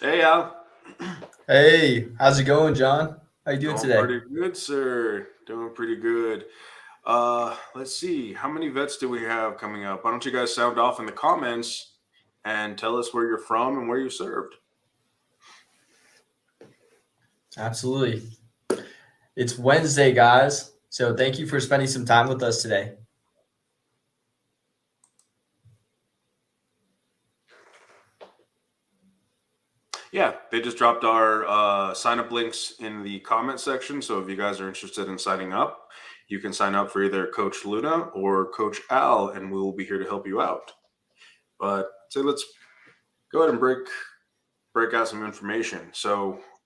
Hey, Al. Hey, how's it going, John? How you doing Doing today? pretty good, sir. Doing pretty good. Let's see. How many vets do we have coming up? Why don't you guys sound off in the comments and tell us where you're from and where you served? Absolutely. It's Wednesday, guys. So thank you for spending some time with us today. Yeah, they just dropped our sign up links in the comment section. So if you guys are interested in signing up, you can sign up for either Coach Luna or Coach Al, and we will be here to help you out. But so let's go ahead and break out some information.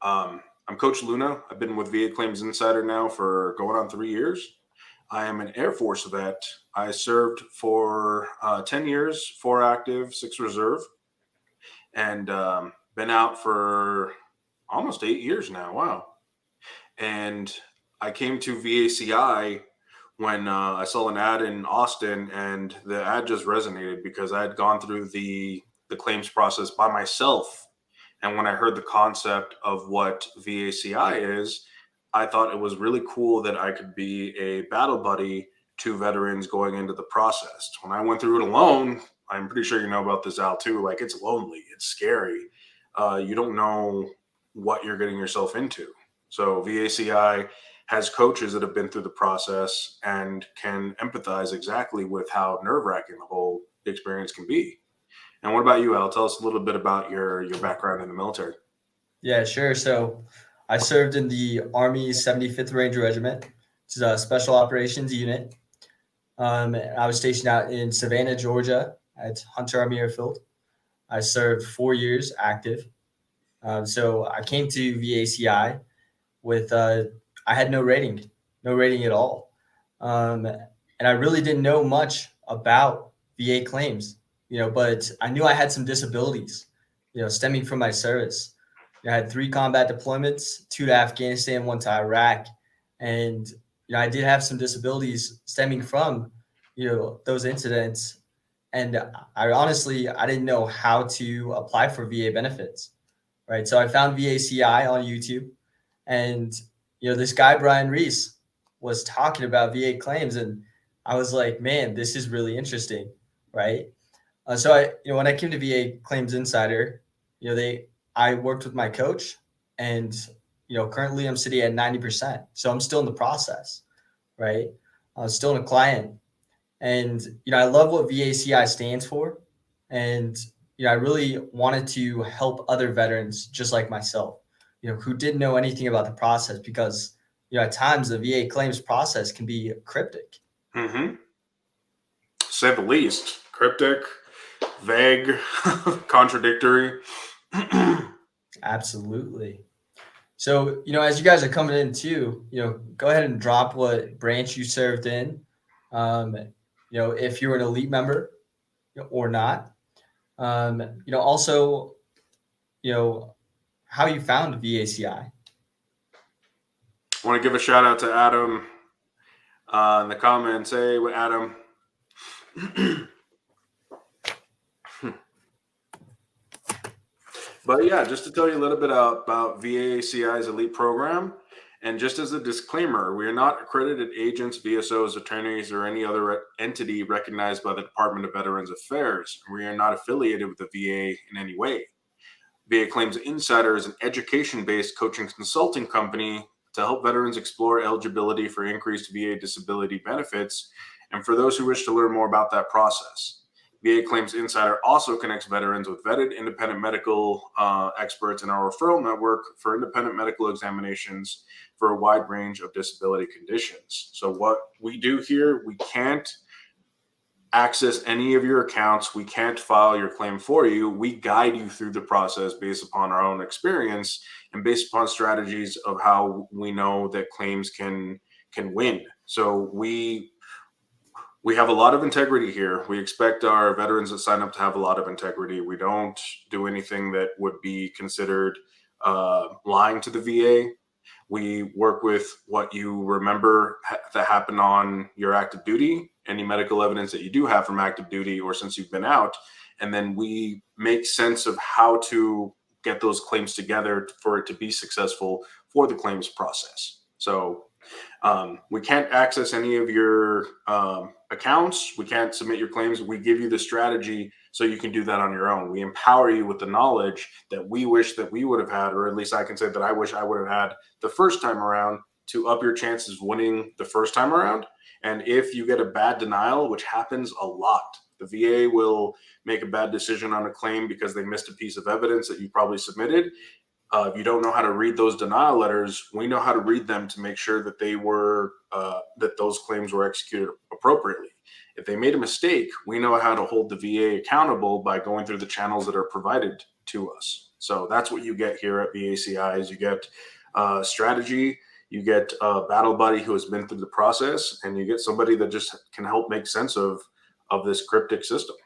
I'm Coach Luna. I've been with VA Claims Insider now for going on 3 years. I am an Air Force vet. I served for 10 years, 4 active, 6 reserve, and been out for almost 8 years now. Wow. And I came to VACI when I saw an ad in Austin, and the ad just resonated because I had gone through the claims process by myself. And when I heard the concept of what VACI is, I thought it was really cool that I could be a battle buddy to veterans going into the process. When I went through it alone, I'm pretty sure you know about this, Al, too. Like, it's lonely, it's scary. You don't know what you're getting yourself into. So VACI has coaches that have been through the process and can empathize exactly with how nerve-wracking the whole experience can be. And what about you, Al? Tell us a little bit about your background in the military. Yeah, sure. So I served in the Army 75th Ranger Regiment, which is a special operations unit. I was stationed out in Savannah, Georgia at Hunter Army Airfield. I served 4 years active. So I came to VACI with I had no rating at all, and I really didn't know much about VA claims, but I knew I had some disabilities, stemming from my service. I had 3 combat deployments, 2 to Afghanistan, 1 to Iraq, and I did have some disabilities stemming from those incidents, and I didn't know how to apply for VA benefits, right? So I found VACI on YouTube, and this guy Brian Reese was talking about VA claims, and I was like, man, this is really interesting, right? When I came to VA Claims Insider, they I worked with my coach, and currently I'm sitting at 90%, so I'm still in the process, right? I'm still in a client, and I love what VACI stands for, and I really wanted to help other veterans just like myself, who didn't know anything about the process, because at times the VA claims process can be cryptic. Mm-hmm. Say the least. Cryptic, vague, contradictory. Absolutely. So as you guys are coming in too, go ahead and drop what branch you served in, if you're an elite member or not, also you know how you found VACI. I want to give a shout out to Adam in the comments. Hey, Adam. But yeah, just to tell you a little bit about VACI's elite program, and just as a disclaimer, we are not accredited agents, VSOs, attorneys, or any other entity recognized by the Department of Veterans Affairs. We are not affiliated with the VA in any way. VA Claims Insider is an education based coaching consulting company to help veterans explore eligibility for increased VA disability benefits and for those who wish to learn more about that process. VA Claims Insider also connects veterans with vetted independent medical experts in our referral network for independent medical examinations for a wide range of disability conditions. So, what we do here, we can't access any of your accounts. We can't file your claim for you. We guide you through the process based upon our own experience and based upon strategies of how we know that claims can win. So we have a lot of integrity here. We expect our veterans that sign up to have a lot of integrity. We don't do anything that would be considered lying to the VA. We work with what you remember that happened on your active duty, any medical evidence that you do have from active duty or since you've been out. And then we make sense of how to get those claims together for it to be successful for the claims process. So we can't access any of your accounts. We can't submit your claims. We give you the strategy so you can do that on your own. We empower you with the knowledge that we wish that we would have had, or at least I can say that I wish I would have had the first time around, to up your chances of winning the first time around. And if you get a bad denial, which happens a lot, the VA will make a bad decision on a claim because they missed a piece of evidence that you probably submitted. If you don't know how to read those denial letters, we know how to read them to make sure that they were that those claims were executed appropriately. If they made a mistake, we know how to hold the VA accountable by going through the channels that are provided to us. So that's what you get here at VACI. Is you get strategy, you get a battle buddy who has been through the process, and you get somebody that just can help make sense of this cryptic system.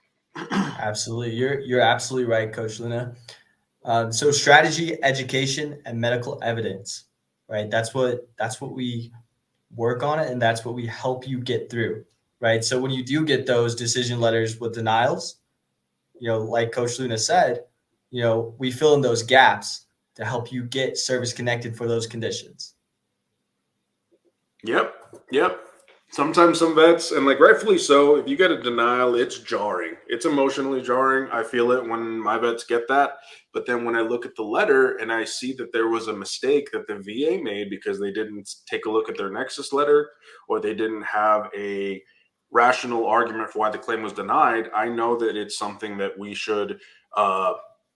Absolutely. You're absolutely right, Coach Luna. So strategy, education, and medical evidence, right? That's what we work on it, and that's what we help you get through, right? So when you do get those decision letters with denials, like Coach Luna said, we fill in those gaps to help you get service connected for those conditions. Yep. Sometimes some vets, and like rightfully so, if you get a denial, it's jarring. It's emotionally jarring. I feel it when my vets get that. But then when I look at the letter and I see that there was a mistake that the VA made because they didn't take a look at their nexus letter, or they didn't have a rational argument for why the claim was denied, I know that it's something that we should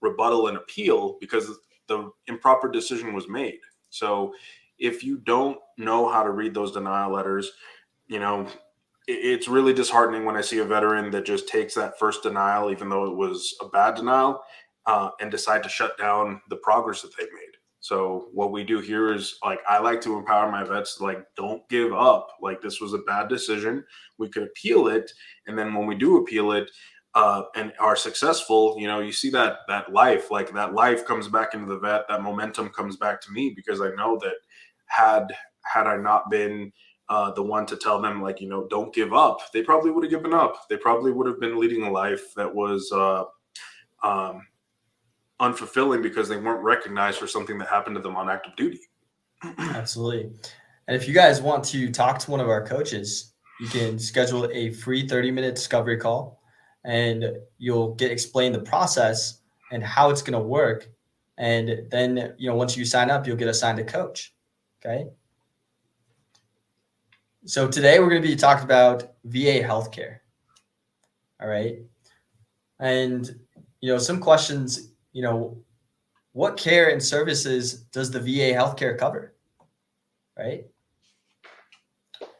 rebuttal and appeal because the improper decision was made. So if you don't know how to read those denial letters, it's really disheartening when I see a veteran that just takes that first denial, even though it was a bad denial, and decide to shut down the progress that they've made. So what we do here is, I like to empower my vets, don't give up. This was a bad decision. We could appeal it. And then when we do appeal it, and are successful, you see that life, that life comes back into the vet, that momentum comes back to me, because I know that had I not been the one to tell them, don't give up, they probably would have given up. They probably would have been leading a life that was unfulfilling because they weren't recognized for something that happened to them on active duty. Absolutely. And if you guys want to talk to one of our coaches, you can schedule a free 30-minute discovery call, and you'll get explained the process and how it's going to work. And then, once you sign up, you'll get assigned a coach. Okay. So today we're going to be talking about VA healthcare. All right. And, some questions, what care and services does the VA healthcare cover? Right.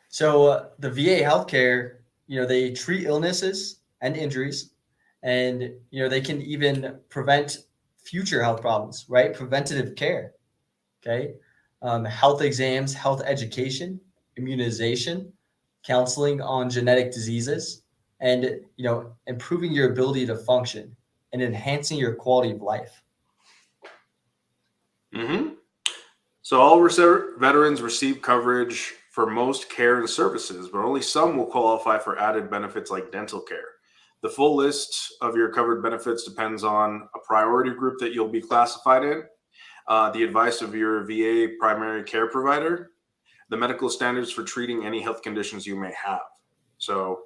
So the VA healthcare, they treat illnesses and injuries, and, they can even prevent future health problems, right? Preventative care. Okay. Health exams, health education, immunization, counseling on genetic diseases, and improving your ability to function and enhancing your quality of life. Mm-hmm. So all veterans receive coverage for most care and services, but only some will qualify for added benefits like dental care. The full list of your covered benefits depends on a priority group that you'll be classified in, the advice of your VA primary care provider, the medical standards for treating any health conditions you may have. So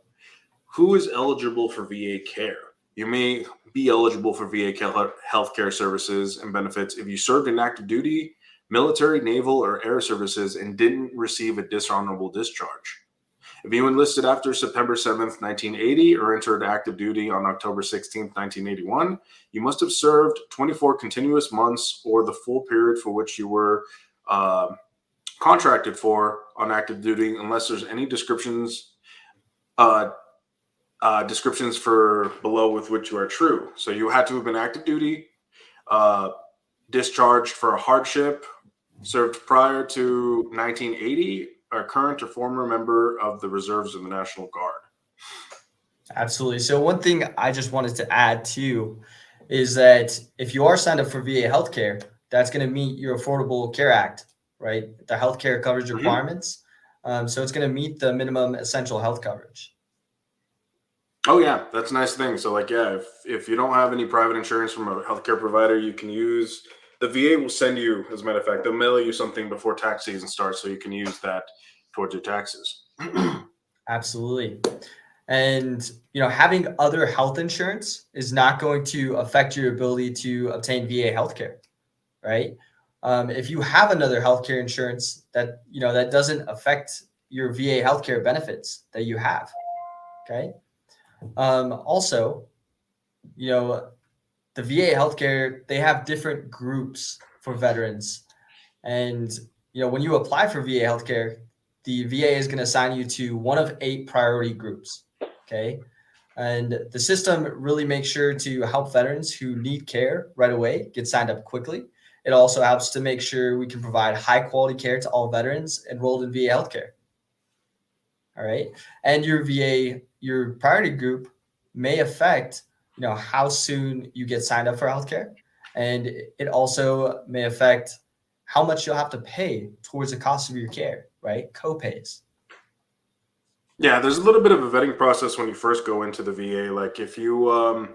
who is eligible for VA care? You may be eligible for VA healthcare services and benefits if you served in active duty, military, naval, or air services and didn't receive a dishonorable discharge. If you enlisted after September 7th, 1980, or entered active duty on October 16th, 1981, you must have served 24 continuous months or the full period for which you were contracted for on active duty, unless there's any descriptions for below with which you are true. So you had to have been active duty, discharged for a hardship, served prior to 1980, a current or former member of the reserves of the National Guard. Absolutely. So one thing I just wanted to add too is that if you are signed up for VA healthcare, that's going to meet your Affordable Care Act, right? The healthcare coverage requirements. So it's going to meet the minimum essential health coverage. Oh yeah, that's a nice thing. So like yeah, if you don't have any private insurance from a healthcare provider, you can use the VA will send you, as a matter of fact, they'll mail you something before tax season starts, so you can use that towards your taxes. Absolutely. And having other health insurance is not going to affect your ability to obtain VA healthcare, right? If you have another healthcare insurance that doesn't affect your VA healthcare benefits that you have, okay? Also, you know, the VA healthcare, they have different groups for veterans. And, when you apply for VA healthcare, the VA is going to assign you to one of 8 priority groups. Okay. And the system really makes sure to help veterans who need care right away get signed up quickly. It also helps to make sure we can provide high quality care to all veterans enrolled in VA healthcare. All right. And your priority group may affect, how soon you get signed up for healthcare. And it also may affect how much you'll have to pay towards the cost of your care, right? Co-pays. Yeah, there's a little bit of a vetting process when you first go into the VA. Like if you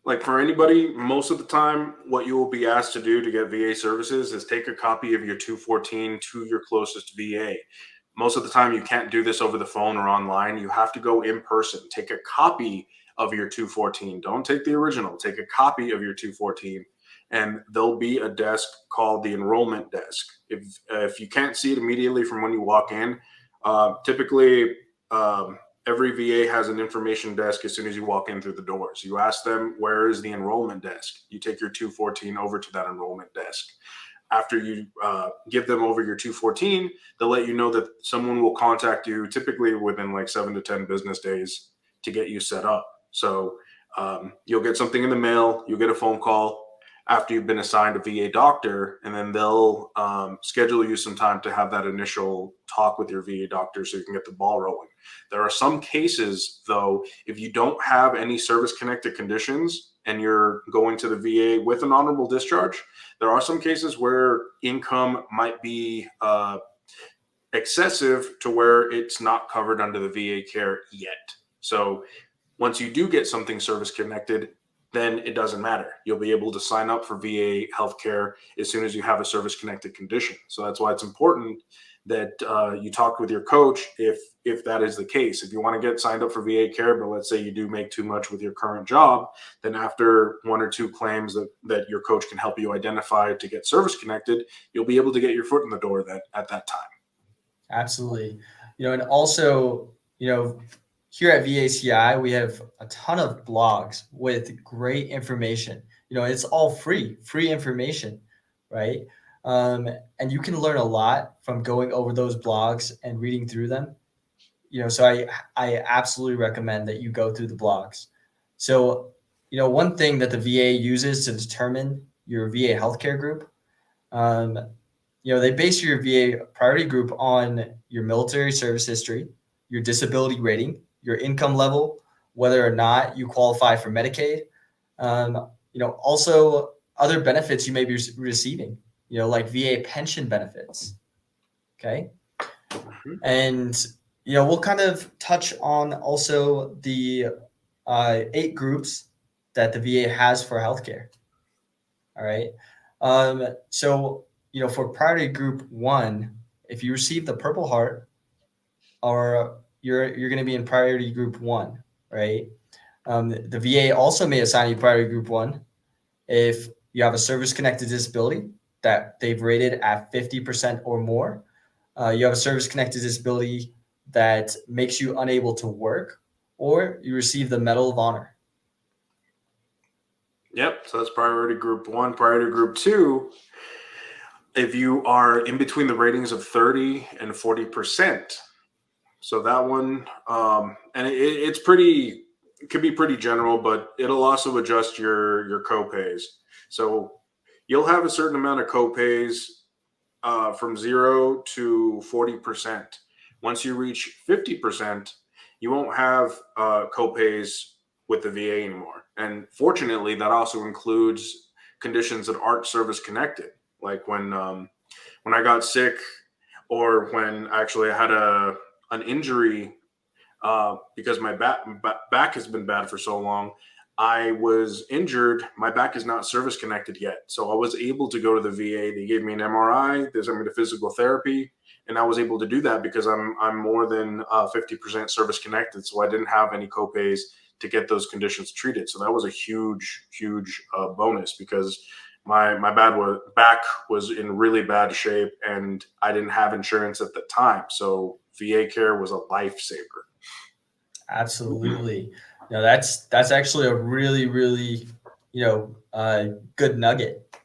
like for anybody, most of the time, what you will be asked to do to get VA services is take a copy of your 214 to your closest VA. Most of the time, you can't do this over the phone or online. You have to go in person. Take a copy of your 214. Don't take the original. Take a copy of your 214, and there'll be a desk called the enrollment desk. If you can't see it immediately from when you walk in, typically. Every VA has an information desk as soon as you walk in through the doors. You ask them, where is the enrollment desk? You take your 214 over to that enrollment desk. After you give them over your 214, they'll let you know that someone will contact you typically within like 7 to 10 business days to get you set up. So you'll get something in the mail, you'll get a phone call after you've been assigned a VA doctor, and then they'll schedule you some time to have that initial talk with your VA doctor so you can get the ball rolling. There are some cases, though, if you don't have any service connected conditions and you're going to the VA with an honorable discharge, there are some cases where income might be excessive to where it's not covered under the VA care yet. So once you do get something service connected, then it doesn't matter. You'll be able to sign up for VA healthcare as soon as you have a service connected condition. So that's why it's important that you talk with your coach if that is the case. If you want to get signed up for VA care, but let's say you do make too much with your current job, then after 1 or 2 claims that your coach can help you identify to get service connected, you'll be able to get your foot in the door at that time. Absolutely. And also, here at VACI, we have a ton of blogs with great information. It's all free information, right? And you can learn a lot from going over those blogs and reading through them. So I absolutely recommend that you go through the blogs. So, one thing that the VA uses to determine your VA healthcare group, they base your VA priority group on your military service history, your disability rating, your income level, whether or not you qualify for Medicaid, also other benefits you may be receiving, like VA pension benefits. Okay. Mhm. And, we'll kind of touch on also the 8 groups that the VA has for healthcare. All right. So, for priority group 1, if you receive the Purple Heart, or you're going to be in priority group 1, right? The VA also may assign you priority group 1 if you have a service-connected disability that they've rated at 50% or more. You have a service-connected disability that makes you unable to work, or you receive the Medal of Honor. Yep. So that's priority group 1. Priority group 2, if you are in between the ratings of 30 and 40%. So that one, and it's pretty, it can be pretty general, but it'll also adjust your copays. So you'll have a certain amount of copays from 0 to 40%. Once you reach 50%, you won't have copays with the VA anymore. And fortunately, that also includes conditions that aren't service connected, like when I got sick, or when actually I had an injury because my back has been bad for so long. I was injured. My back is not service connected yet. So I was able to go to the VA. They gave me an MRI. They sent me to physical therapy. And I was able to do that because I'm more than 50% service connected. So I didn't have any copays to get those conditions treated. So that was a huge bonus because my back was in really bad shape and I didn't have insurance at the time. So VA care was a lifesaver. Absolutely. That's actually a really good nugget,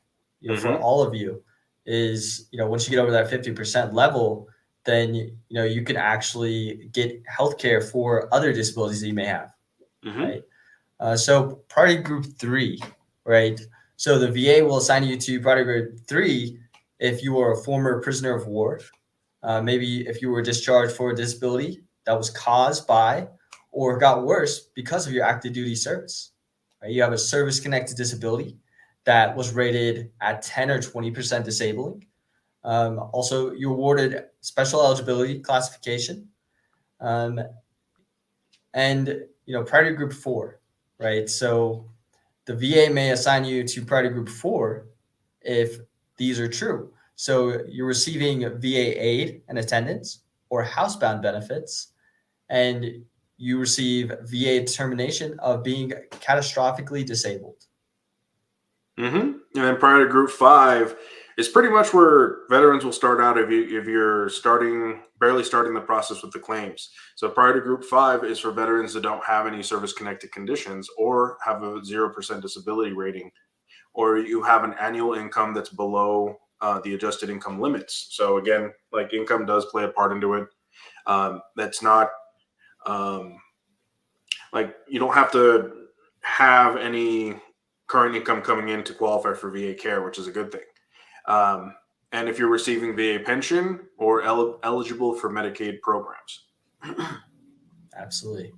for all of you is, once you get over that 50% level, then, you can actually get healthcare for other disabilities that you may have. Right. So priority group 3, right? So the VA will assign you to priority group 3 if you are a former prisoner of war, maybe if you were discharged for a disability that was caused by or got worse because of your active duty service. Right? You have a service-connected disability that was rated at 10 or 20% disabling. Also, you awarded special eligibility classification. And, priority group 4, right? So the VA may assign you to priority group 4 if these are true. So you're receiving VA aid and attendance or housebound benefits, and you receive VA determination of being catastrophically disabled. And then priority group 5 is pretty much where veterans will start out if you're barely starting the process with the claims. So priority group 5 is for veterans that don't have any service-connected conditions or have a 0% disability rating, or you have an annual income that's below the adjusted income limits. So again, like income does play a part into it. That's not like you don't have to have any current income coming in to qualify for VA care, which is a good thing. And if you're receiving VA pension or eligible for Medicaid programs. Absolutely.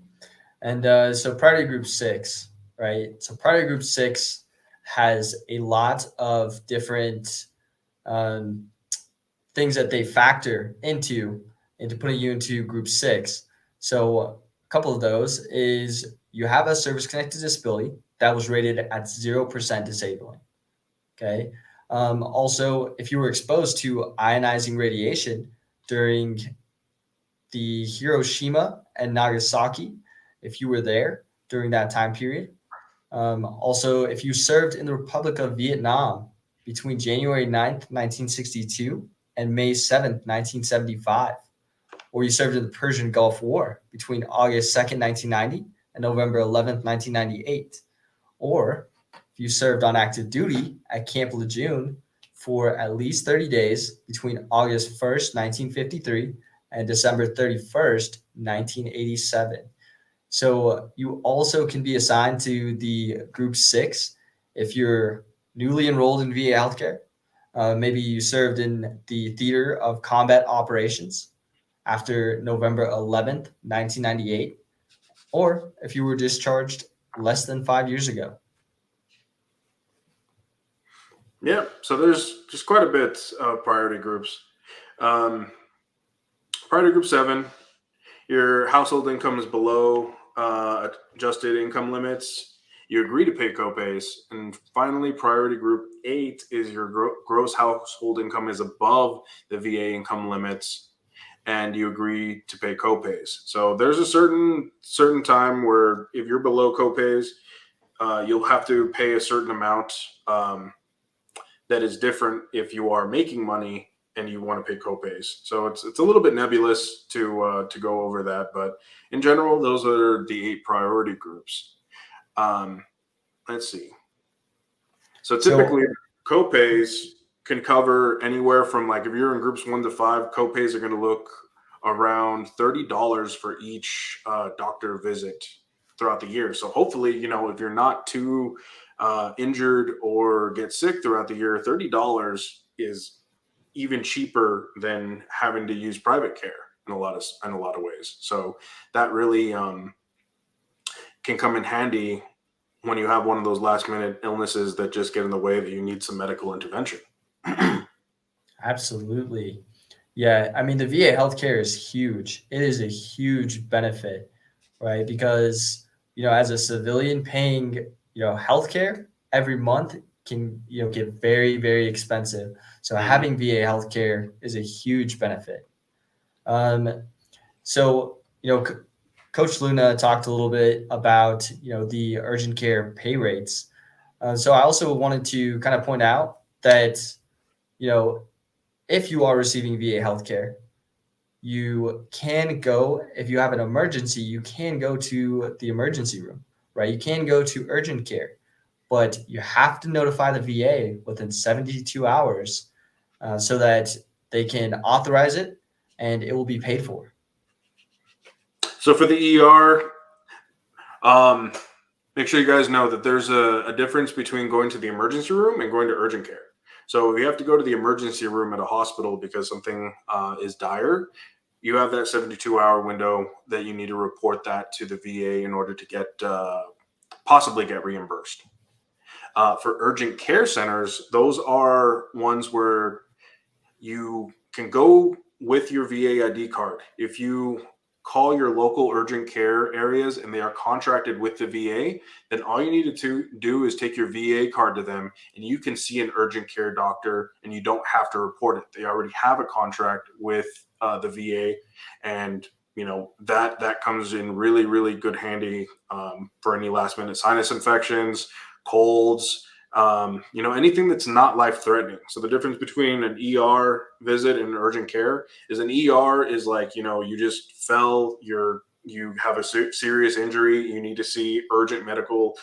And so priority group 6, right? So priority group 6 has a lot of different things that they factor into putting you into group 6. So a couple of those is you have a service-connected disability that was rated at 0% disabling. Okay. Also, if you were exposed to ionizing radiation during the Hiroshima and Nagasaki, if you were there during that time period. Also, if you served in the Republic of Vietnam between January 9th, 1962 and May 7th, 1975, or you served in the Persian Gulf War between August 2nd, 1990 and November 11th, 1998, or if you served on active duty at Camp Lejeune for at least 30 days between August 1st, 1953 and December 31st, 1987. So you also can be assigned to the group 6 if you're newly enrolled in VA healthcare. Maybe you served in the theater of combat operations after November 11th, 1998, or if you were discharged less than 5 years ago. Yeah, so there's just quite a bit of priority groups. Priority group 7, your household income is below adjusted income limits. You agree to pay copays. And finally, priority group 8 is your gross household income is above the VA income limits, and you agree to pay copays. So there's a certain time where if you're below copays, you'll have to pay a certain amount that is different if you are making money and you want to pay copays. So it's a little bit nebulous to go over that, but in general, those are the 8 priority groups. Let's see. So typically, copays can cover anywhere from, like, if you're in groups 1 to 5, copays are going to look around $30 for each doctor visit throughout the year. So hopefully, if you're not too injured or get sick throughout the year, $30 is even cheaper than having to use private care in a lot of ways. So that really can come in handy when you have one of those last minute illnesses that just get in the way that you need some medical intervention. Absolutely. Yeah. I mean, the VA healthcare is huge. It is a huge benefit right? Because, as a civilian paying, healthcare every month can, get very, very expensive. So having VA healthcare is a huge benefit. So, Coach Luna talked a little bit about, the urgent care pay rates. So I also wanted to kind of point out that, you know, if you are receiving VA healthcare, you can go, if you have an emergency, you can go to the emergency room, right? You can go to urgent care, but you have to notify the VA within 72 hours so that they can authorize it and it will be paid for. So for the ER, make sure you guys know that there's a difference between going to the emergency room and going to urgent care. So if you have to go to the emergency room at a hospital because something is dire, you have that 72-hour window that you need to report that to the VA in order to get possibly get reimbursed. For urgent care centers, those are ones where you can go with your VA ID card. If you call your local urgent care areas and they are contracted with the VA, then all you need to do is take your VA card to them and you can see an urgent care doctor and you don't have to report it. They already have a contract with the VA, and that comes in really, really good handy for any last minute sinus infections, colds, anything that's not life threatening. So the difference between an ER visit and urgent care is an ER is like, you just fell, you have a serious injury, you need to see urgent medical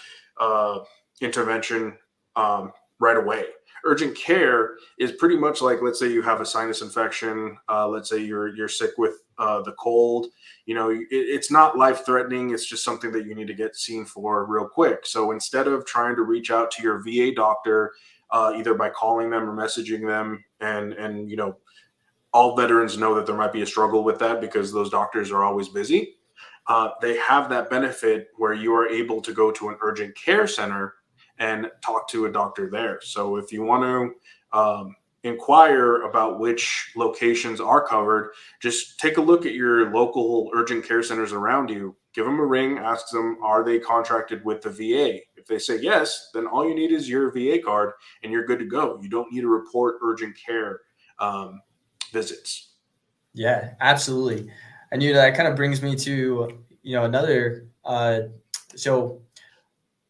intervention right away. Urgent care is pretty much like, let's say you have a sinus infection, let's say you're sick with the cold. It's not life threatening. It's just something that you need to get seen for real quick. So instead of trying to reach out to your VA doctor, either by calling them or messaging them, and all veterans know that there might be a struggle with that because those doctors are always busy. They have that benefit where you are able to go to an urgent care center and talk to a doctor there. So if you want to inquire about which locations are covered, just take a look at your local urgent care centers around you. Give them a ring, ask them, are they contracted with the VA? If they say yes, then all you need is your VA card and you're good to go. You don't need to report urgent care visits. Yeah, absolutely. And that kind of brings me to another. So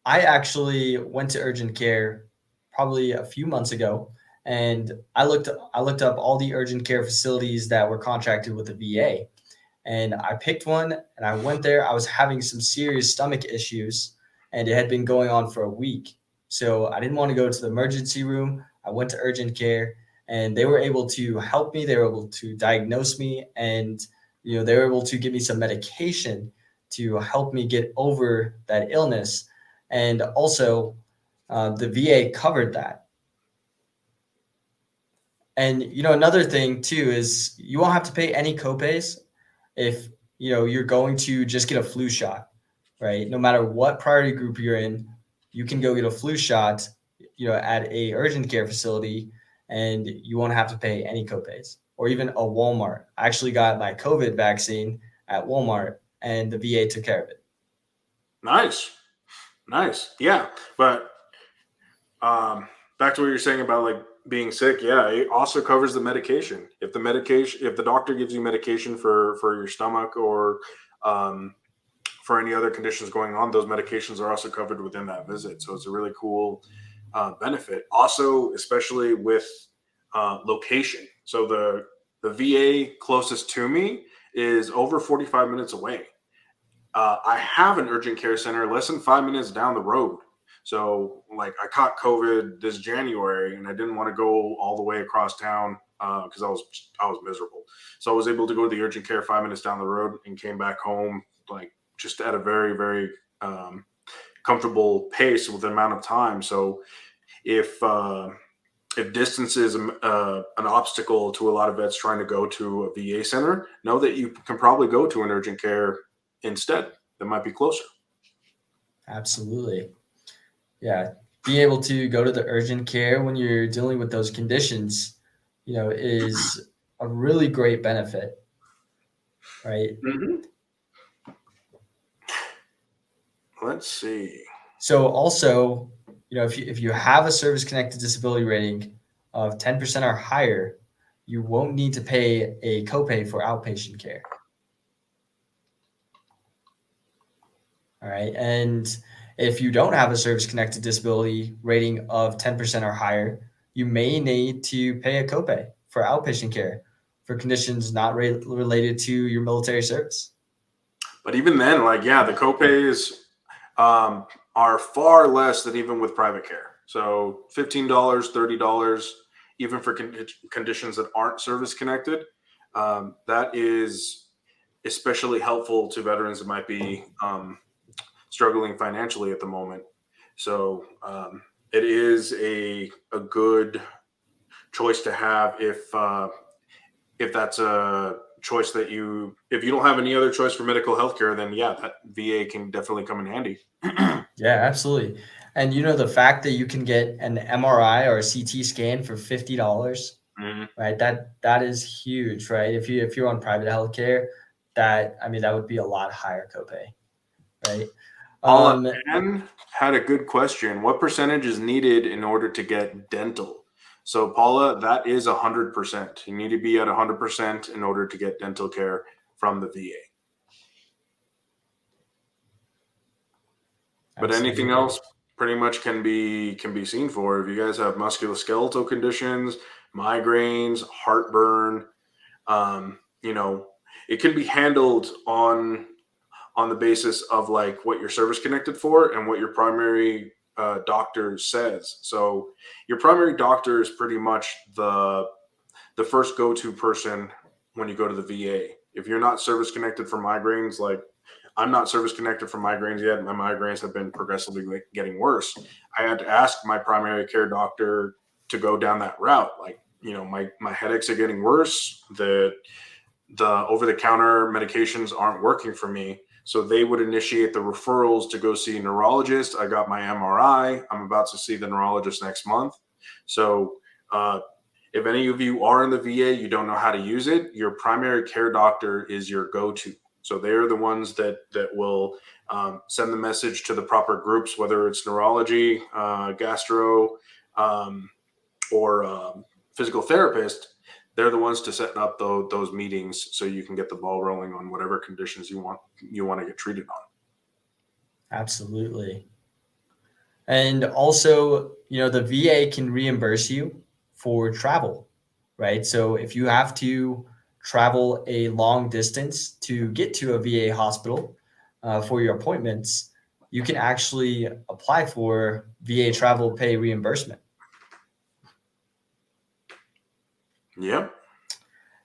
I actually went to urgent care probably a few months ago, and I looked up all the urgent care facilities that were contracted with the VA, and I picked one and I went there. I was having some serious stomach issues, and it had been going on for a week. So I didn't want to go to the emergency room. I went to urgent care, and they were able to help me. They were able to diagnose me, and they were able to give me some medication to help me get over that illness. And also, the VA covered that. And another thing too is you won't have to pay any copays if you're going to just get a flu shot, right? No matter what priority group you're in, you can go get a flu shot, at a urgent care facility, and you won't have to pay any copays. Or even a Walmart. I actually got my COVID vaccine at Walmart, and the VA took care of it. Nice. Yeah. But back to what you're saying about like being sick. Yeah. It also covers the medication. If the doctor gives you medication for your stomach or for any other conditions going on, those medications are also covered within that visit. So it's a really cool benefit. Also, especially with location. So the VA closest to me is over 45 minutes away. I have an urgent care center less than 5 minutes down the road. So like I caught COVID this January and I didn't want to go all the way across town because I was miserable. So I was able to go to the urgent care 5 minutes down the road and came back home like just at a very, very comfortable pace with the amount of time. So if distance is an obstacle to a lot of vets trying to go to a VA center, know that you can probably go to an urgent care instead that might be closer. Absolutely. Yeah. Being able to go to the urgent care when you're dealing with those conditions, is a really great benefit. Right. Mm-hmm. Let's see. So also, if you have a service-connected disability rating of 10% or higher, you won't need to pay a copay for outpatient care. All right. And if you don't have a service-connected disability rating of 10% or higher, you may need to pay a copay for outpatient care for conditions not related to your military service. But even then, like, yeah, the copays are far less than even with private care. So $15, $30, even for conditions that aren't service connected. That is especially helpful to veterans that might be struggling financially at the moment. So it is a good choice to have if that's a choice that if you don't have any other choice for medical health care, then yeah, that VA can definitely come in handy. Yeah, absolutely. And the fact that you can get an MRI or a CT scan for $50, Mhm. right? That is huge, right? If you're on private healthcare, that would be a lot higher copay, right? Paula Um, Ann had a good question. What percentage is needed in order to get dental? So Paula, that is 100%. You need to be at 100% in order to get dental care from the VA. But anything Absolutely. else pretty much can be seen for. If you guys have musculoskeletal conditions, migraines, heartburn, you know, it can be handled on the basis of like what you're service connected for and what your primary doctor says. So your primary doctor is pretty much the first go-to person when you go to the VA. If you're not service connected for migraines, like I'm not service connected for migraines yet, my migraines have been progressively getting worse. I had to ask my primary care doctor to go down that route. Like, my headaches are getting worse. The over the counter medications aren't working for me. So they would initiate the referrals to go see a neurologist. I got my MRI. I'm about to see the neurologist next month. So if any of you are in the VA, you don't know how to use it, your primary care doctor is your go-to. So they're the ones that will send the message to the proper groups, whether it's neurology, gastro, or physical therapist. They're the ones to set up those meetings so you can get the ball rolling on whatever conditions you want to get treated on. Absolutely. And also, the VA can reimburse you for travel, right? So if you have to travel a long distance to get to a VA hospital for your appointments, you can actually apply for VA travel pay reimbursement. Yep.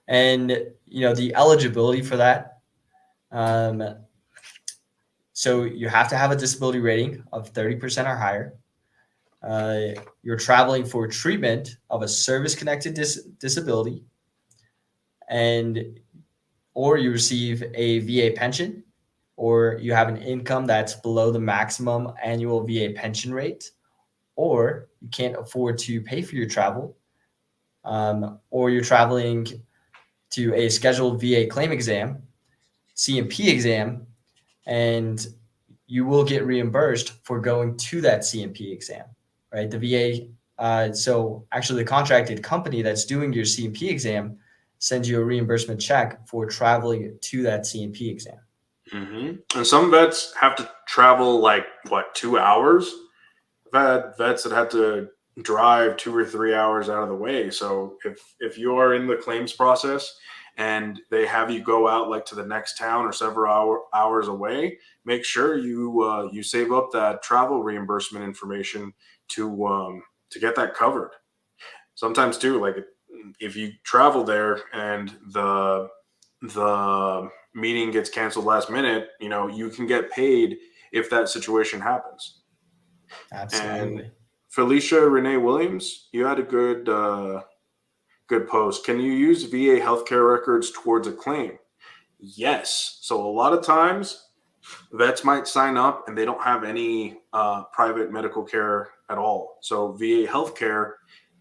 And, the eligibility for that. So you have to have a disability rating of 30% or higher. You're traveling for treatment of a service-connected disability, or you receive a VA pension, or you have an income that's below the maximum annual VA pension rate, or you can't afford to pay for your travel, or you're traveling to a scheduled VA claim exam, C&P exam, and you will get reimbursed for going to that C&P exam, right? The VA, so actually the contracted company that's doing your C&P exam sends you a reimbursement check for traveling to that C&P exam. Mm-hmm. And some vets have to travel like what, 2 hours? I've had vets that have to drive 2 or 3 hours out of the way. So if you are in the claims process and they have you go out like to the next town or several hours away, make sure you save up that travel reimbursement information to get that covered. Sometimes too, like if you travel there and the meeting gets canceled last minute, you can get paid if that situation happens. And Absolutely. Felicia Renee Williams, you had a good post. Can you use VA healthcare records towards a claim? Yes. So a lot of times vets might sign up and they don't have any private medical care at all. So VA healthcare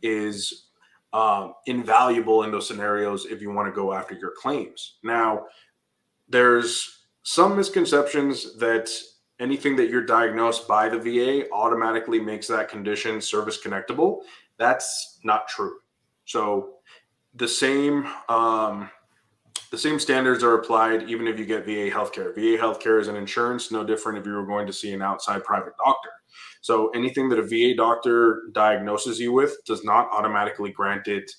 is invaluable in those scenarios if you want to go after your claims. Now, there's some misconceptions that anything that you're diagnosed by the VA automatically makes that condition service connectable. That's not true. So the same the same standards are applied even if you get VA healthcare. VA healthcare is an insurance, no different if you were going to see an outside private doctor. So anything that a VA doctor diagnoses you with does not automatically grant it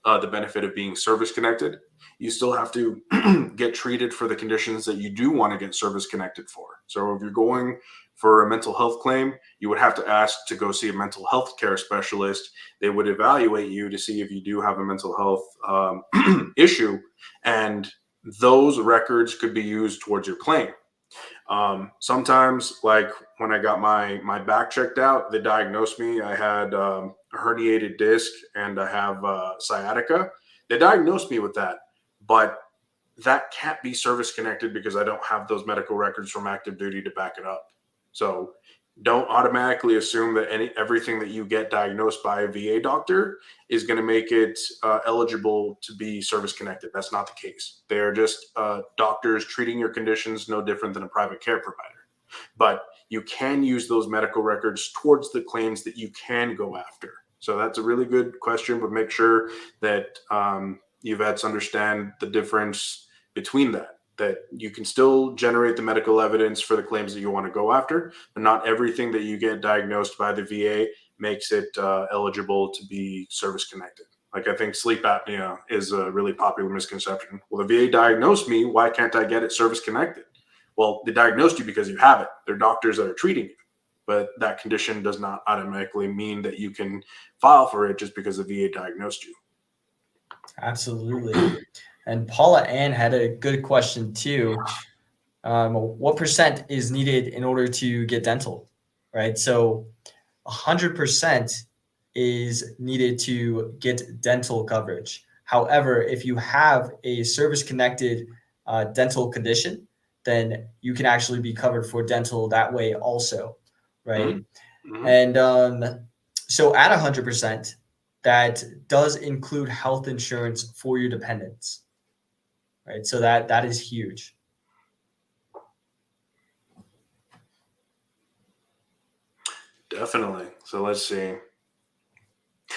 the benefit of being service connected. You still have to get treated for the conditions that you do want to get service connected for. So if you're going for a mental health claim, you would have to ask to go see a mental health care specialist. They would evaluate you to see if you do have a mental health issue, and those records could be used towards your claim. Sometimes, like when I got my back checked out, they diagnosed me. I had a herniated disc and I have sciatica. They diagnosed me with that, but that can't be service connected because I don't have those medical records from active duty to back it up. So don't automatically assume that everything that you get diagnosed by a VA doctor is going to make it eligible to be service connected. That's not the case. They're just doctors treating your conditions, no different than a private care provider. But you can use those medical records towards the claims that you can go after. So that's a really good question, but make sure that you vets understand the difference between that you can still generate the medical evidence for the claims that you want to go after, but not everything that you get diagnosed by the VA makes it eligible to be service connected. Like I think sleep apnea is a really popular misconception. Well, the VA diagnosed me. Why can't I get it service connected? Well, they diagnosed you because you have it. They're doctors that are treating you. But that condition does not automatically mean that you can file for it just because the VA diagnosed you. Absolutely. And Paula Ann had a good question too. What percent is needed in order to get dental, right? So 100% is needed to get dental coverage. However, if you have a service-connected dental condition, then you can actually be covered for dental that way also, right? Mm-hmm. And so at 100%, that does include health insurance for your dependents, right? So that is huge. Definitely. So let's see.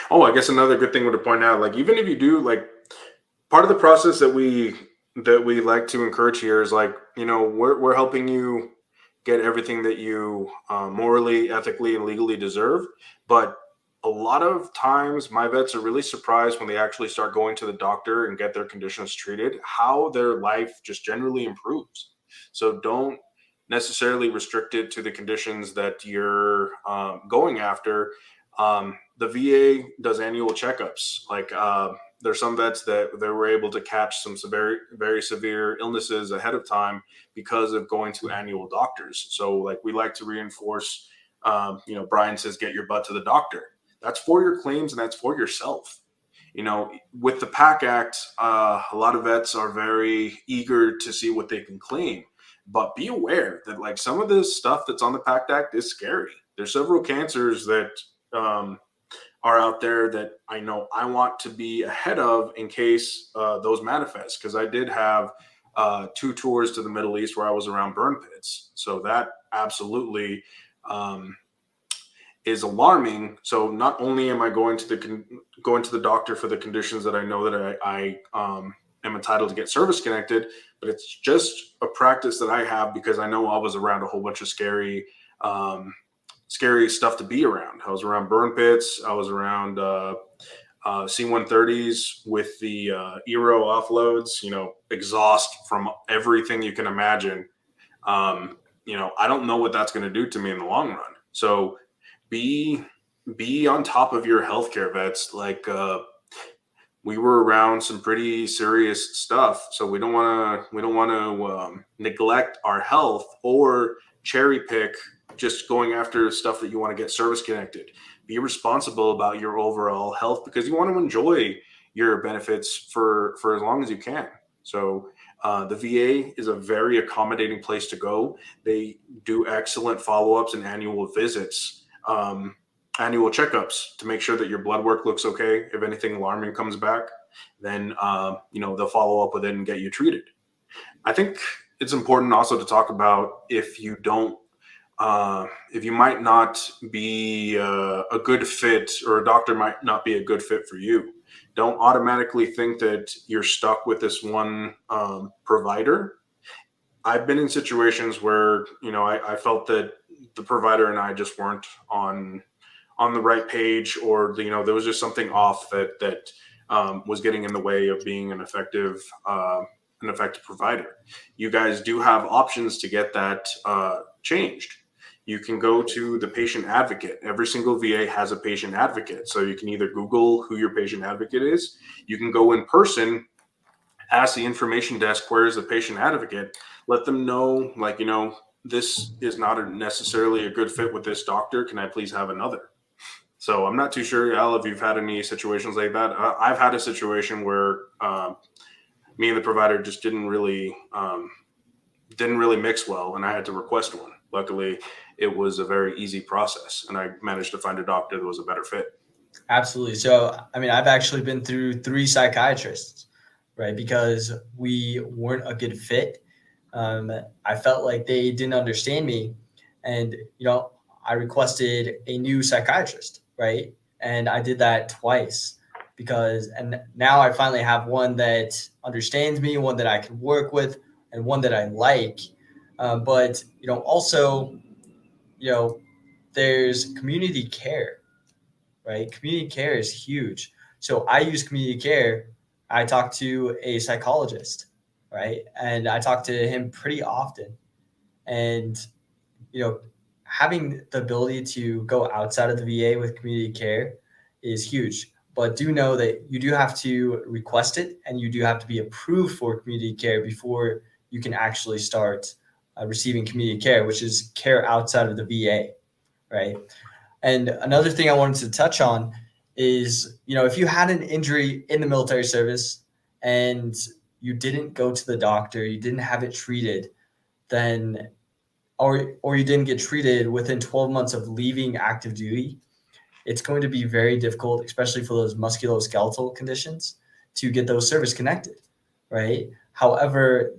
Oh, I guess another good thing to point out, like even if you do, like part of the process that we like to encourage here is like, you know, we're helping you get everything that you morally, ethically, and legally deserve. But a lot of times my vets are really surprised when they actually start going to the doctor and get their conditions treated, how their life just generally improves. So don't necessarily restrict it to the conditions that you're going after. The VA does annual checkups. Like there's some vets that they were able to catch some very, very severe illnesses ahead of time because of going to annual doctors. So like we like to reinforce, you know, Brian says, get your butt to the doctor. That's for your claims and that's for yourself. You know, with the PAC Act, a lot of vets are very eager to see what they can claim. But be aware that like some of this stuff that's on the PACT Act is scary. There's several cancers that are out there that I know I want to be ahead of in case those manifest. Because I did have 2 tours to the Middle East where I was around burn pits. So that absolutely is alarming. So not only am I going to the doctor for the conditions that I know that I am entitled to get service connected, but it's just a practice that I have because I know I was around a whole bunch of scary stuff to be around. I was around burn pits. I was around C-130s with the Aero offloads, you know, exhaust from everything you can imagine. You know, I don't know what that's going to do to me in the long run. So be on top of your healthcare, vets. Like we were around some pretty serious stuff, so we don't want to neglect our health or cherry pick just going after stuff that you want to get service connected. Be responsible about your overall health because you want to enjoy your benefits for as long as you can. So the VA is a very accommodating place to go. They do excellent follow-ups and annual visits, annual checkups to make sure that your blood work looks okay. If anything alarming comes back, then you know, they'll follow up with it and get you treated. I think it's important also to talk about if you don't if you might not be a good fit, or a doctor might not be a good fit for you, don't automatically think that you're stuck with this one provider. I've been in situations where, I felt that the provider and I just weren't on the right page, or there was just something off that was getting in the way of being an effective provider. You guys do have options to get that changed. You can go to the patient advocate. Every single VA has a patient advocate, so you can either Google who your patient advocate is. You can go in person, ask the information desk, where is the patient advocate? Let them know, like, this is not necessarily a good fit with this doctor. Can I please have another? So I'm not too sure, Al, if you've had any situations like that. I've had a situation where me and the provider just didn't really mix well, and I had to request one. Luckily, it was a very easy process, and I managed to find a doctor that was a better fit. Absolutely. So, I mean, I've actually been through 3 psychiatrists, right? Because we weren't a good fit. I felt like they didn't understand me. And, I requested a new psychiatrist, right? And I did that twice and now I finally have one that understands me, one that I can work with, and one that I like. But, also, there's community care, right? Community care is huge. So I use community care. I talk to a psychologist, right? And I talk to him pretty often. And, you know, having the ability to go outside of the VA with community care is huge. But do know that you do have to request it, and you do have to be approved for community care before you can actually start receiving community care, which is care outside of the VA, right? And another thing I wanted to touch on is, if you had an injury in the military service and you didn't go to the doctor, you didn't have it treated, then or you didn't get treated within 12 months of leaving active duty, it's going to be very difficult, especially for those musculoskeletal conditions, to get those service connected, right? However,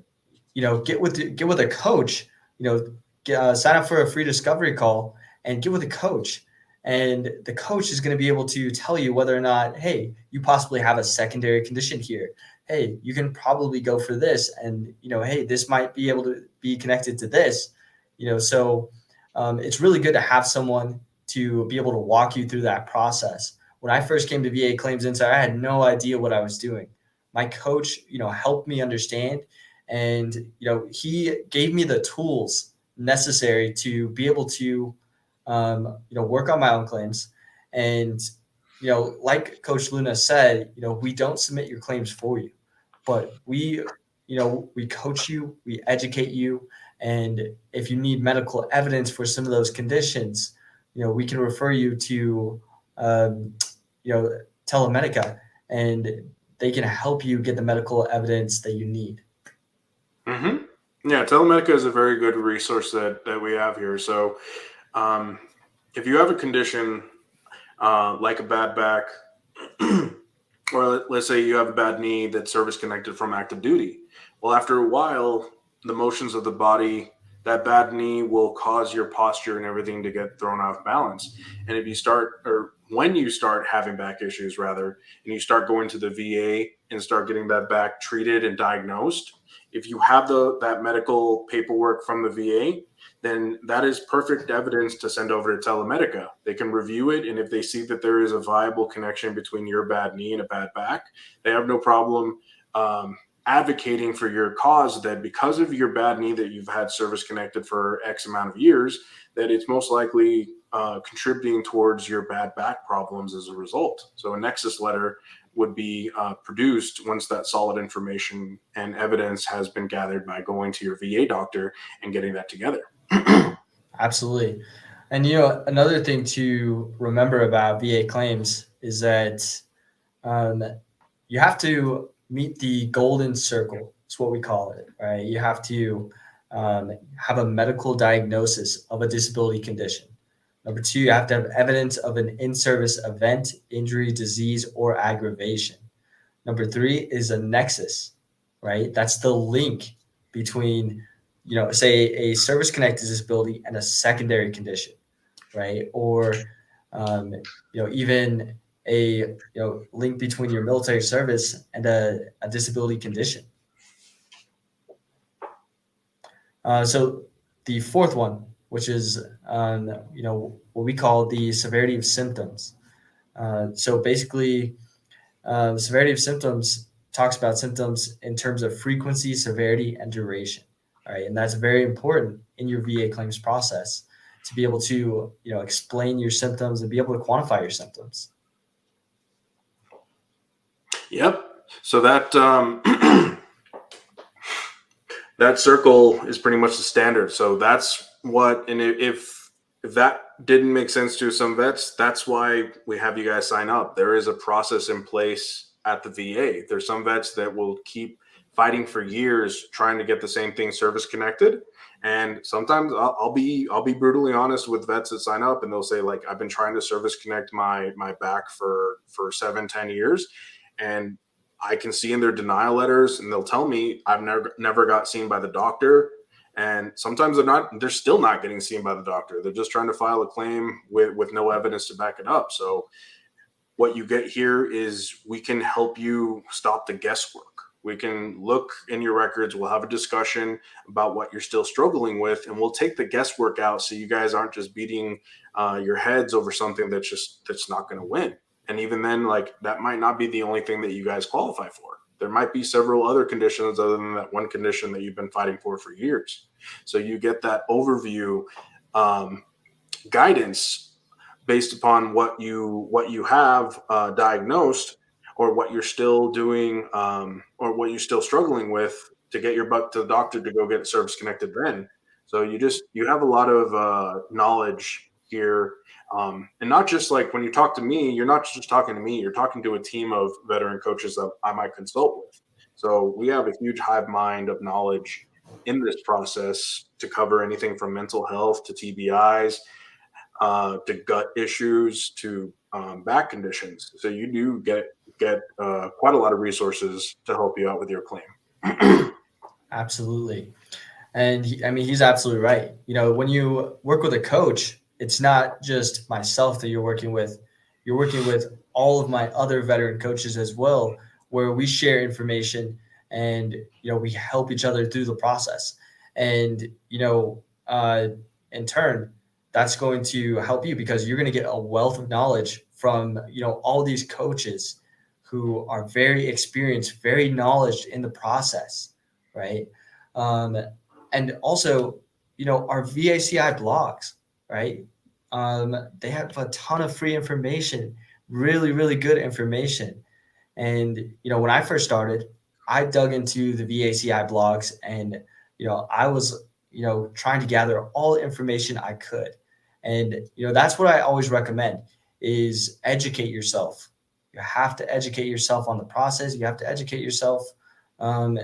get with a coach, sign up for a free discovery call and get with a coach. And the coach is going to be able to tell you whether or not, hey, you possibly have a secondary condition here. Hey, you can probably go for this. And, hey, this might be able to be connected to this, so it's really good to have someone to be able to walk you through that process. When I first came to VA Claims Insight, I had no idea what I was doing. My coach, helped me understand, and, he gave me the tools necessary to be able to, work on my own claims. And, like Coach Luna said, we don't submit your claims for you, but we coach you, we educate you. And if you need medical evidence for some of those conditions, we can refer you to, Telemedica, and they can help you get the medical evidence that you need. Mm-hmm. Yeah, Telemedica is a very good resource that we have here. So if you have a condition like a bad back, or let's say you have a bad knee that's service connected from active duty, well, after a while, the motions of the body, that bad knee will cause your posture and everything to get thrown off balance. And if you start, or when you start having back issues rather, and you start going to the VA and start getting that back treated and diagnosed, if you have that medical paperwork from the VA, then that is perfect evidence to send over to Telemedica. They can review it, and if they see that there is a viable connection between your bad knee and a bad back, they have no problem advocating for your cause, that because of your bad knee that you've had service connected for X amount of years, that it's most likely contributing towards your bad back problems as a result. So a nexus letter would be produced once that solid information and evidence has been gathered by going to your VA doctor and getting that together. Absolutely. And, another thing to remember about VA claims is that you have to meet the golden circle. It's what we call it, right? You have to have a medical diagnosis of a disability condition. Number 2, you have to have evidence of an in-service event, injury, disease, or aggravation. Number 3 is a nexus, right? That's the link between say a service-connected disability and a secondary condition, right? Or, even a link between your military service and a disability condition. So the fourth one, which is what we call the severity of symptoms. So basically, the severity of symptoms talks about symptoms in terms of frequency, severity, and duration. All right, and that's very important in your VA claims process to be able to explain your symptoms and be able to quantify your symptoms. Yep. So that that circle is pretty much the standard. So that's what, and if that didn't make sense to some vets, that's why we have you guys sign up. There is a process in place at the VA. There's some vets that will keep fighting for years trying to get the same thing service connected. And sometimes I'll be brutally honest with vets that sign up, and they'll say, like, I've been trying to service connect my back for 7-10 years, and I can see in their denial letters, and they'll tell me I've never got seen by the doctor. And sometimes they're still not getting seen by the doctor. They're just trying to file a claim with no evidence to back it up. So what you get here is we can help you stop the guesswork. We can look in your records. We'll have a discussion about what you're still struggling with, and we'll take the guesswork out so you guys aren't just beating your heads over something that's not going to win. And even then, like, that might not be the only thing that you guys qualify for. There might be several other conditions other than that one condition that you've been fighting for years. So you get that overview guidance based upon what you have diagnosed, or what you're still doing, or what you're still struggling with, to get your butt to the doctor to go get service connected then. So you have a lot of knowledge here. And not just like when you talk to me, you're not just talking to me, you're talking to a team of veteran coaches that I might consult with. So we have a huge hive mind of knowledge in this process to cover anything from mental health to TBIs, to gut issues, to back conditions. So you do get quite a lot of resources to help you out with your claim. Absolutely. And he's absolutely right. When you work with a coach, it's not just myself that you're working with. You're working with all of my other veteran coaches as well, where we share information and, we help each other through the process. And, in turn, that's going to help you because you're going to get a wealth of knowledge from, all these coaches who are very experienced, very knowledgeable in the process. Right. And also, our VACI blogs, right? They have a ton of free information, really, really good information. And, when I first started, I dug into the VACI blogs and, I was, trying to gather all the information I could. And, that's what I always recommend is educate yourself. You have to educate yourself on the process. You have to educate yourself, on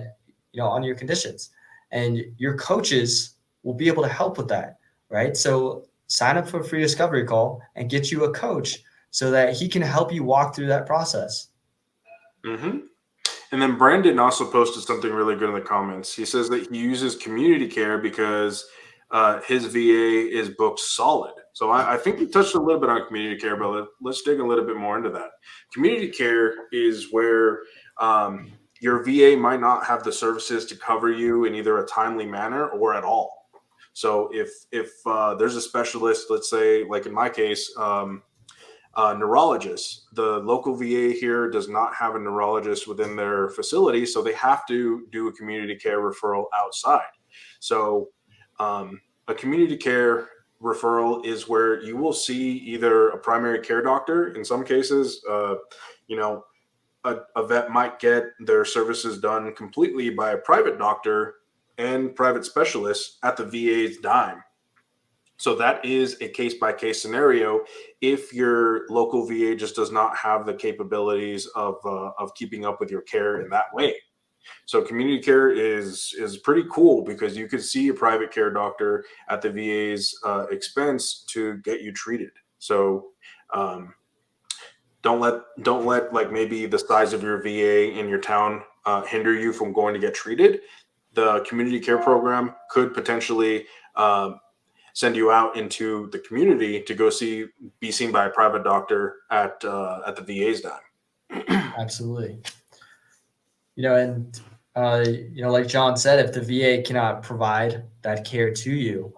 your conditions. And your coaches will be able to help with that, right? So sign up for a free discovery call and get you a coach so that he can help you walk through that process. Mm-hmm. And then Brandon also posted something really good in the comments. He says that he uses community care because his VA is booked solid. So I think we touched a little bit on community care, but let's dig a little bit more into that. Community care is where your VA might not have the services to cover you in either a timely manner or at all. So if there's a specialist, let's say, like in my case, neurologist, the local VA here does not have a neurologist within their facility, so they have to do a community care referral outside. So a community care referral is where you will see either a primary care doctor. In some cases, a vet might get their services done completely by a private doctor and private specialists at the VA's dime. So that is a case-by-case scenario if your local VA just does not have the capabilities of keeping up with your care in that way. So community care is pretty cool because you could see a private care doctor at the VA's expense to get you treated. So don't let like maybe the size of your VA in your town hinder you from going to get treated. the community care program could potentially send you out into the community to go be seen by a private doctor at the VA's dime. Absolutely. And like John said, if the VA cannot provide that care to you,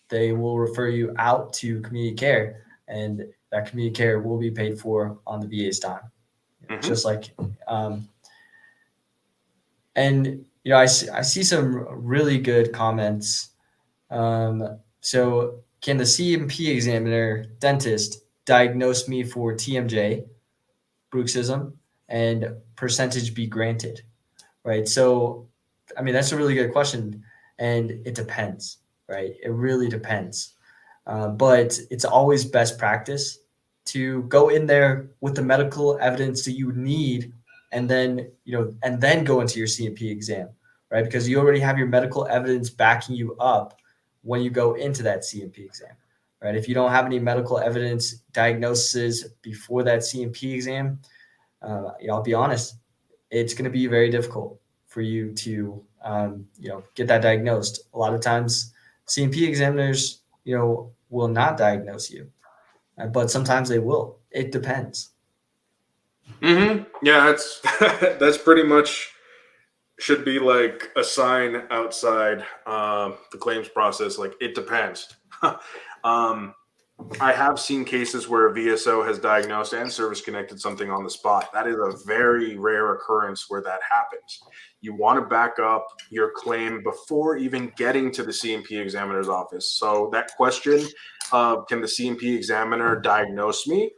they will refer you out to community care, and that community care will be paid for on the VA's dime. Mhm. Just like, and I see some really good comments. So can the CMP examiner dentist diagnose me for TMJ, bruxism, and percentage be granted? Right. So, I mean, that's a really good question, and it depends, right? It really depends. But it's always best practice to go in there with the medical evidence that you need, and then go into your CMP exam, right? Because you already have your medical evidence backing you up when you go into that CMP exam, right? If you don't have any medical evidence diagnoses before that CMP exam, I'll be honest, it's going to be very difficult for you to get that diagnosed. A lot of times, CMP examiners will not diagnose you, but sometimes they will. It depends. Mm-hmm. Yeah, that's pretty much should be like a sign outside the claims process. Like, it depends. I have seen cases where a VSO has diagnosed and service connected something on the spot. That is a very rare occurrence where that happens. You want to back up your claim before even getting to the CMP examiner's office. So that question of can the CMP examiner diagnose me?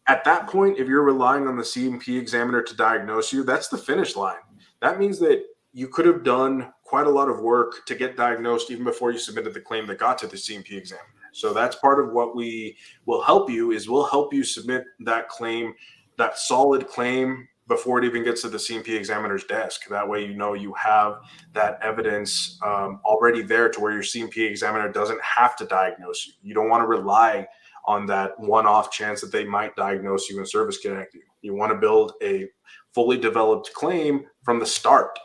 At that point, if you're relying on the CMP examiner to diagnose you, that's the finish line. That means that you could have done quite a lot of work to get diagnosed even before you submitted the claim that got to the CMP examiner. So that's part of what we will help you is we'll help you submit that claim, that solid claim before it even gets to the CMP examiner's desk. That way, you have that evidence already there to where your CMP examiner doesn't have to diagnose you. You don't want to rely on that one-off chance that they might diagnose you and service connect you. You want to build a fully developed claim from the start.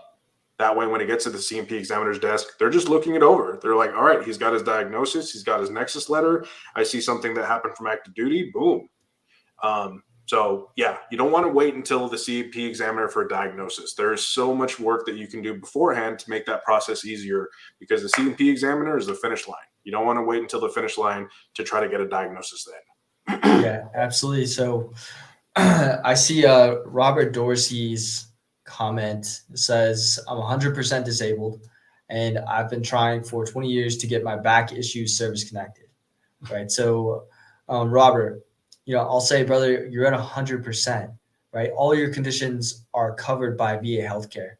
That way, when it gets to the CMP examiner's desk, they're just looking it over. They're like, all right, he's got his diagnosis. He's got his nexus letter. I see something that happened from active duty. Boom. So, yeah, you don't want to wait until the CMP examiner for a diagnosis. There is so much work that you can do beforehand to make that process easier because the CMP examiner is the finish line. You don't want to wait until the finish line to try to get a diagnosis then. Yeah, absolutely. So I see Robert Dorsey's comment says, I'm 100% disabled, and I've been trying for 20 years to get my back issues service connected. Right. So, Robert, I'll say, brother, you're at 100%, right? All your conditions are covered by VA healthcare.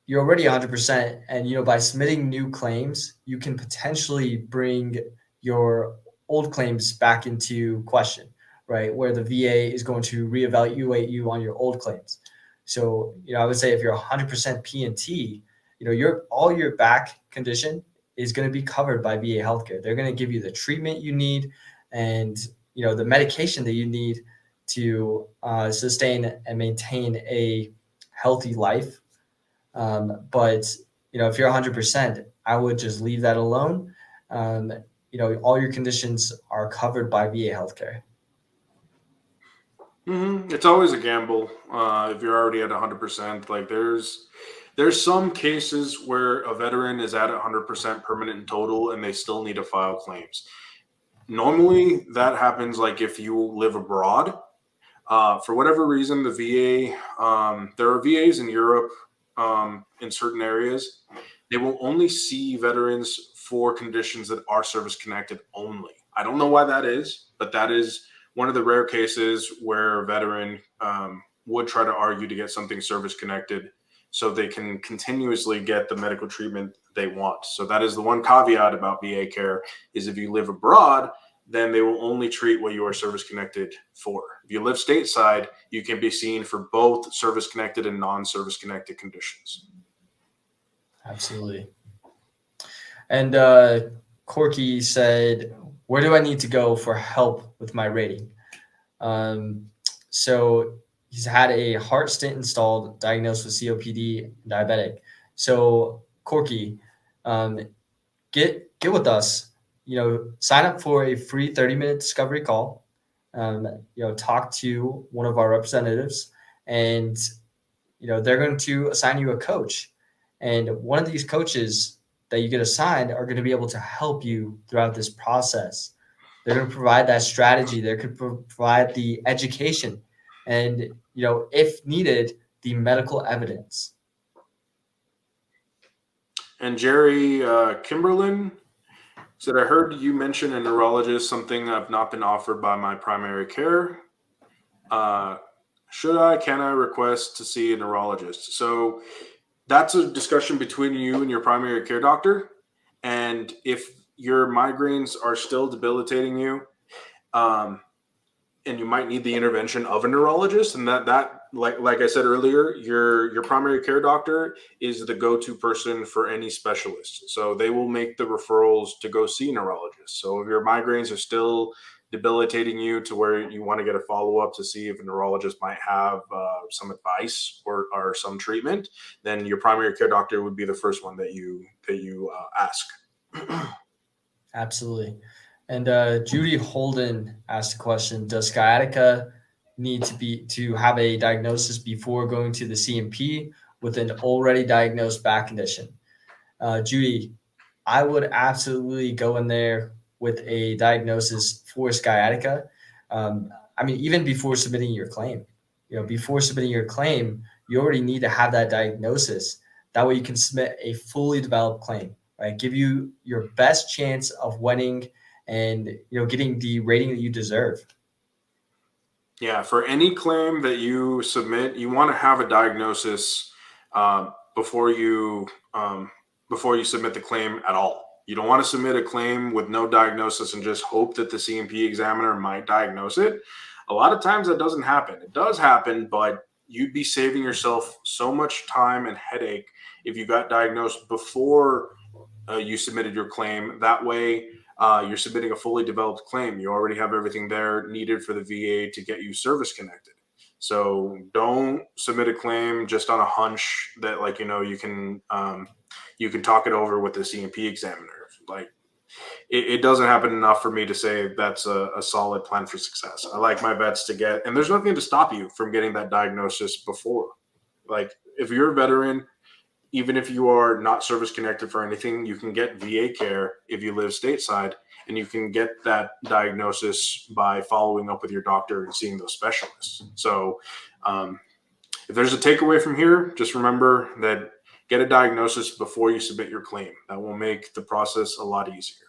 You're already 100%, and by submitting new claims, you can potentially bring your old claims back into question, right? Where the VA is going to reevaluate you on your old claims. So, I would say if you're 100% P&T, all your back condition is going to be covered by VA healthcare. They're going to give you the treatment you need and, the medication that you need to sustain and maintain a healthy life. But if you're 100%, I would just leave that alone. All your conditions are covered by VA healthcare. Mm-hmm. It's always a gamble if you're already at 100%. Like there's some cases where a veteran is at 100% permanent and total, and they still need to file claims. Normally, that happens like if you live abroad. For whatever reason, the VA, there are VAs in Europe in certain areas. They will only see veterans for conditions that are service connected only. I don't know why that is, but that is one of the rare cases where a veteran would try to argue to get something service connected so they can continuously get the medical treatment they want. So that is the one caveat about VA care is if you live abroad, then they will only treat what you are service connected for. If you live stateside, you can be seen for both service connected and non-service connected conditions. Absolutely. And Corky said, where do I need to go for help with my rating? So he's had a heart stent installed, diagnosed with COPD, diabetic. So Corky, um, get with us. Sign up for a free 30-minute discovery call. Talk to one of our representatives, and they're going to assign you a coach. And one of these coaches that you get assigned are going to be able to help you throughout this process. They're going to provide that strategy. They could provide the education, and if needed, the medical evidence. And Jerry Kimberlin said, I heard you mention a neurologist, something I've not been offered by my primary care. Can I request to see a neurologist? So that's a discussion between you and your primary care doctor. And if your migraines are still debilitating you, and you might need the intervention of a neurologist, and that like I said earlier, your primary care doctor is the go-to person for any specialist. So they will make the referrals to go see neurologists. So if your migraines are still debilitating you to where you want to get a follow-up to see if a neurologist might have some advice or some treatment, then your primary care doctor would be the first one that you ask. Absolutely. And Judy Holden asked a question: does sciatica need to have a diagnosis before going to the CMP with an already diagnosed back condition? Judy, I would absolutely go in there with a diagnosis for sciatica. Even before submitting your claim. Before submitting your claim, you already need to have that diagnosis. That way you can submit a fully developed claim, right? Give you your best chance of winning and getting the rating that you deserve. Yeah, for any claim that you submit, you want to have a diagnosis before you submit the claim at all. You don't want to submit a claim with no diagnosis and just hope that the CMP examiner might diagnose it. A lot of times that doesn't happen. It does happen, but you'd be saving yourself so much time and headache if you got diagnosed before you submitted your claim. That way, you're submitting a fully developed claim. You already have everything there needed for the VA to get you service connected. So don't submit a claim just on a hunch that you can talk it over with the CMP examiner. It doesn't happen enough for me to say that's a solid plan for success. I like my vets to get, and there's nothing to stop you from getting that diagnosis before. Like if you're a veteran, even if you are not service connected for anything, you can get VA care if you live stateside, and you can get that diagnosis by following up with your doctor and seeing those specialists. So if there's a takeaway from here, just remember that get a diagnosis before you submit your claim. That will make the process a lot easier.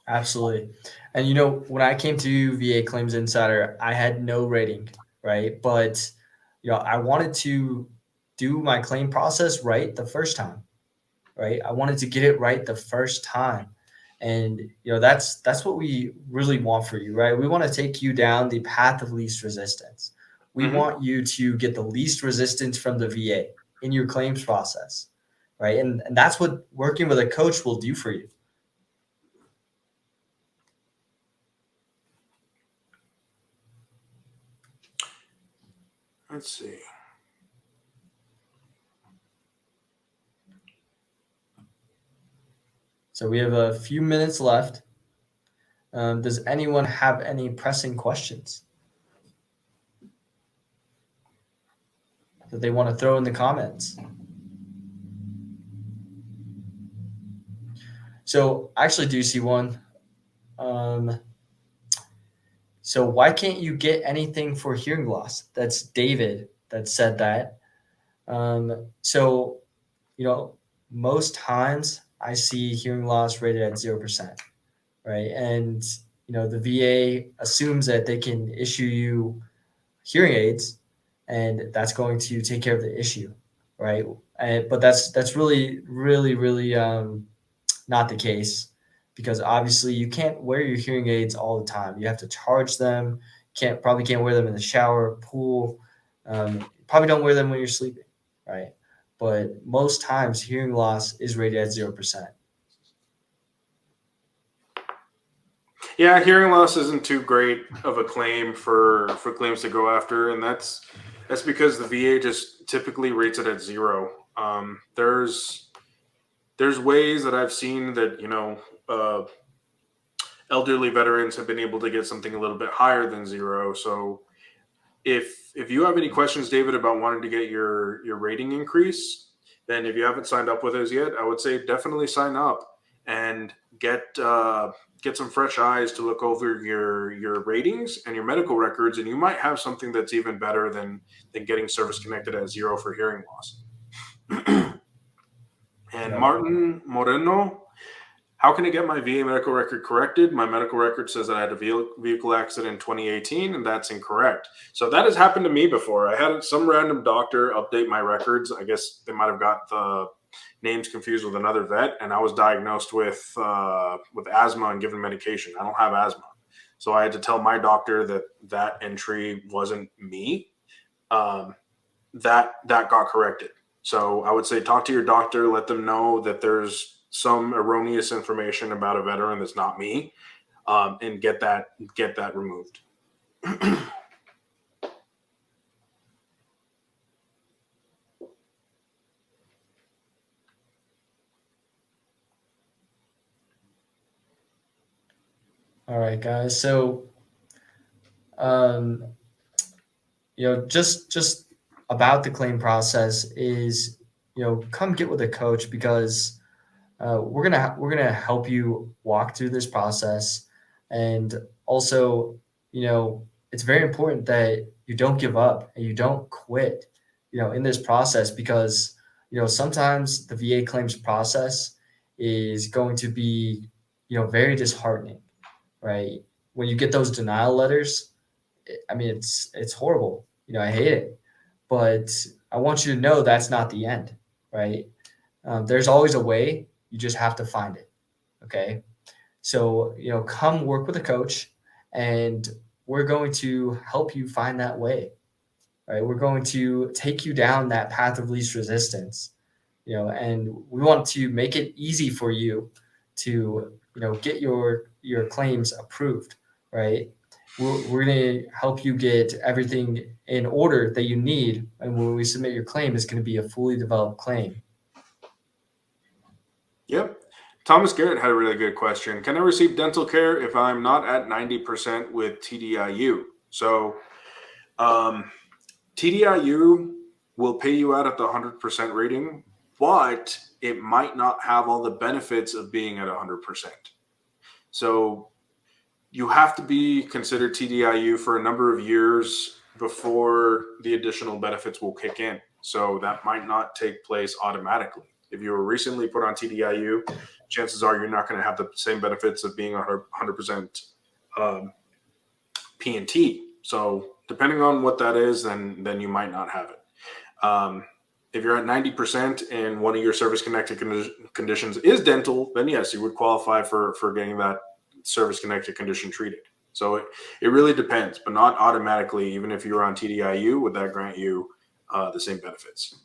Absolutely. And when I came to VA Claims Insider, I had no rating, right? But I wanted to do my claim process right the first time, right? I wanted to get it right the first time. And that's what we really want for you, right? We want to take you down the path of least resistance. We want you to get the least resistance from the VA in your claims process, right? And that's what working with a coach will do for you. Let's see. So we have a few minutes left. Does anyone have any pressing questions that they want to throw in the comments? So I actually do see one. So why can't you get anything for hearing loss? That's David that said that. So most times I see hearing loss rated at 0%, right? And the VA assumes that they can issue you hearing aids, and that's going to take care of the issue, right? But that's really, really, really not the case, because obviously you can't wear your hearing aids all the time. You have to charge them. Probably can't wear them in the shower, pool. Probably don't wear them when you're sleeping, right? But most times hearing loss is rated at 0%. Yeah, hearing loss isn't too great of a claim for claims to go after, and that's That's because the VA just typically rates it at 0. There's ways that I've seen that elderly veterans have been able to get something a little bit higher than 0. So if you have any questions, David, about wanting to get your rating increase, then if you haven't signed up with us yet, I would say definitely sign up and get some fresh eyes to look over your ratings and your medical records, and you might have something that's even better than getting service connected at 0 for hearing loss. And Yeah. Martin Moreno, how can I get my VA medical record corrected? My medical record says that I had a vehicle accident in 2018, and that's incorrect. So that has happened to me before. I had some random doctor update my records. I guess they might have got the names confused with another vet, and I was diagnosed with asthma and given medication. I don't have asthma. So I had to tell my doctor that entry wasn't me. That got corrected. So I would say talk to your doctor, let them know that there's some erroneous information about a veteran that's not me, and get that removed. All right, guys. So, just about the claim process is, come get with a coach, because we're gonna help you walk through this process, and also, it's very important that you don't give up and you don't quit, in this process, because sometimes the VA claims process is going to be, very disheartening, right? When you get those denial letters, I mean, it's horrible. I hate it, but I want you to know that's not the end, right? There's always a way. You just have to find it. Okay. So, come work with a coach, and we're going to help you find that way. Right. We're going to take you down that path of least resistance, and we want to make it easy for you to, get your claims approved. Right. We're going to help you get everything in order that you need. And when we submit your claim, it's going to be a fully developed claim. Yep. Thomas Garrett had a really good question. Can I receive dental care if I'm not at 90% with TDIU? So TDIU will pay you out at the 100% rating, but it might not have all the benefits of being at 100%. So you have to be considered TDIU for a number of years before the additional benefits will kick in. So that might not take place automatically. If you were recently put on TDIU, chances are you're not going to have the same benefits of being 100% P&T. So depending on what that is, then you might not have it. If you're at 90% and one of your service-connected conditions is dental, then yes, you would qualify for getting that service-connected condition treated. So it really depends, but not automatically. Even if you're on TDIU, would that grant you the same benefits?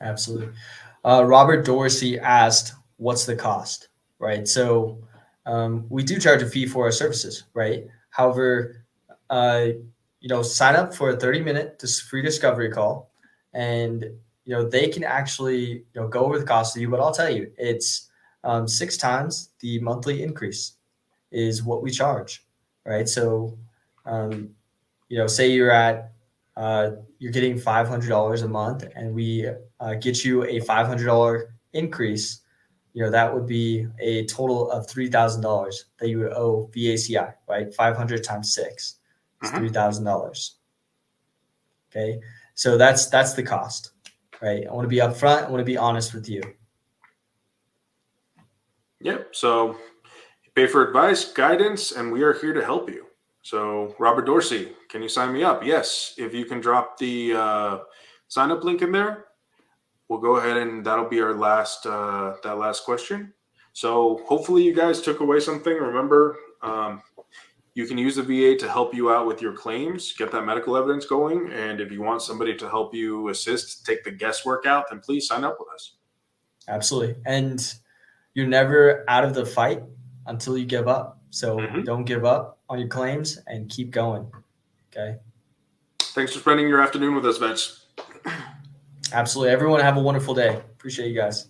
Absolutely. Robert Dorsey asked, what's the cost, right? So we do charge a fee for our services, right? However, sign up for a 30-minute free discovery call, and, they can actually, go over the cost of you, but I'll tell you, it's 6 times the monthly increase is what we charge, right? So, say you're at, you're getting $500 a month, and we get you a $500 increase, that would be a total of $3,000 that you would owe VACI, right? 500 times 6 is $3,000. Okay. So that's the cost, right? I want to be upfront. I want to be honest with you. Yep. So pay for advice, guidance, and we are here to help you. So Robert Dorsey, can you sign me up? Yes. If you can drop the sign up link in there, we'll go ahead and that'll be our last question. So hopefully you guys took away something. Remember, you can use the VA to help you out with your claims, get that medical evidence going. And if you want somebody to help you assist, take the guesswork out, then please sign up with us. Absolutely. And you're never out of the fight until you give up. So don't give up on your claims and keep going. Okay. Thanks for spending your afternoon with us, Vince. Absolutely. Everyone have a wonderful day. Appreciate you guys.